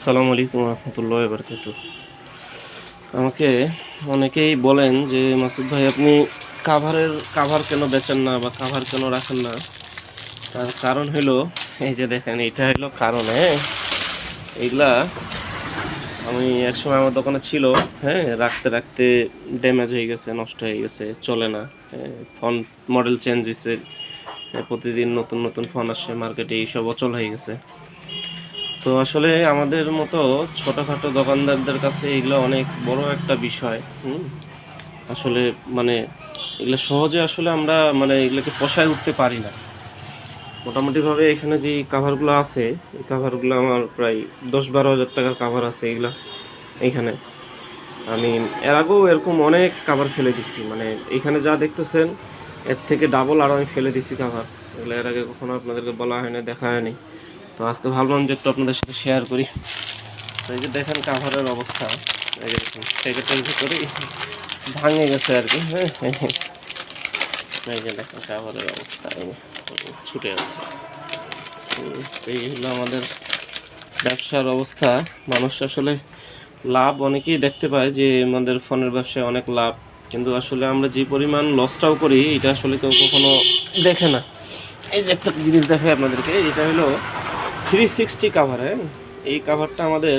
আসসালামু আলাইকুম রহমতুল্লাহ বারকাতুহ। আমাকে অনেকেই বলেন যে মাসুদ ভাই আপনি কাভার কেন বেচেন না বা কাভার কেন রাখেন না? তার কারণ হলো এই যে দেখেন, এটা হলো কারণ। হ্যাঁ, এইগুলা আমি একসময় আমার দোকানে ছিল। হ্যাঁ, রাখতে রাখতে ড্যামেজ হয়ে গেছে, নষ্ট হয়ে গেছে, চলে না। হ্যাঁ, ফোন মডেল চেঞ্জ হয়েছে, প্রতিদিন নতুন নতুন ফোন আসছে মার্কেটে, এইসব অচল হয়ে গেছে। তো আসলে আমাদের মতো ছোটোখাটো দোকানদারদের কাছে এগুলো অনেক বড় একটা বিষয়। আসলে মানে এগুলো সহজে আসলে আমরা এগুলোকে পোষায় উঠতে পারি না। মোটামুটিভাবে এখানে যে কাভারগুলো আছে, এই কাভারগুলো আমার প্রায় 10-12 হাজার টাকার কাভার আছে এগুলা এইখানে। আমি এর আগেও এরকম অনেক কাভার ফেলে দিচ্ছি, এখানে যা দেখতেছেন এর থেকে ডাবল আরও আমি ফেলে দিচ্ছি কাভার। এগুলো এর আগে কখনো আপনাদেরকে বলা হয়নি, দেখা হয়নি। তো আজকে ভাবলাম যে একটু আপনাদের সাথে শেয়ার করি। তো এই যে দেখেন কাভারের অবস্থা, এই যে দেখুন প্যাকেটের ভিতরেই ভাঙে গেছে আর কি। হ্যাঁ, এই যে দেখেন কাভারের অবস্থা, এই ছুটে যাচ্ছে। এই হলো আমাদের ব্যবসার অবস্থা। মানুষ আসলে লাভ অনেকেই দেখতে পায় যে আমাদের ফোনের ব্যবসায় অনেক লাভ, কিন্তু আসলে আমরা যে পরিমাণ লসটাও করি এটা আসলে কেউ কখনো দেখে না। এই যে একটা জিনিস দেখাই আপনাদেরকে, এটা হলো 360 কাভার। হ্যাঁ, এই কাভারটা আমাদের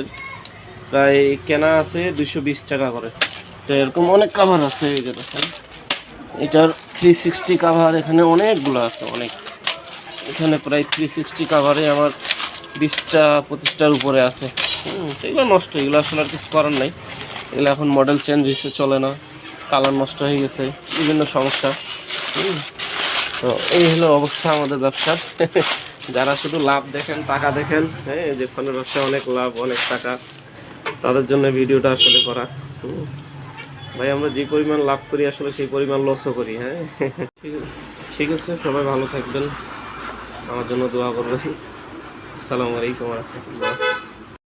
প্রায় কেনা আছে 220 টাকা করে। তো এরকম অনেক কাভার আছে, এই যে দেখেন এটার 360 কাভার এখানে অনেকগুলো আছে, অনেক। এখানে প্রায় 360 কাভারে আমার 20-25টার উপরে আছে। তো এগুলো নষ্ট, এগুলো আসলে আর কিছু করার নাই। এগুলো এখন মডেল চেঞ্জ হয়েছে, চলে না, কালার নষ্ট হয়ে গেছে, বিভিন্ন সমস্যা। তো এই হলো অবস্থা আমাদের ব্যবসার। যারা শুধু লাভ দেখেন, টাকা দেখেন, হ্যাঁ, যে ফোনের ব্যবসায় অনেক লাভ, অনেক টাকা, তাদের জন্য ভিডিওটা আসলে করা। ভাই আমরা যে পরিমাণ লাভ করি আসলে সেই পরিমাণ লসও করি। হ্যাঁ, ঠিক আছে, সবাই ভালো থাকবেন, আমার জন্য দোয়া করবেন। আসসালামু আলাইকুম রহমতুল্লাহ।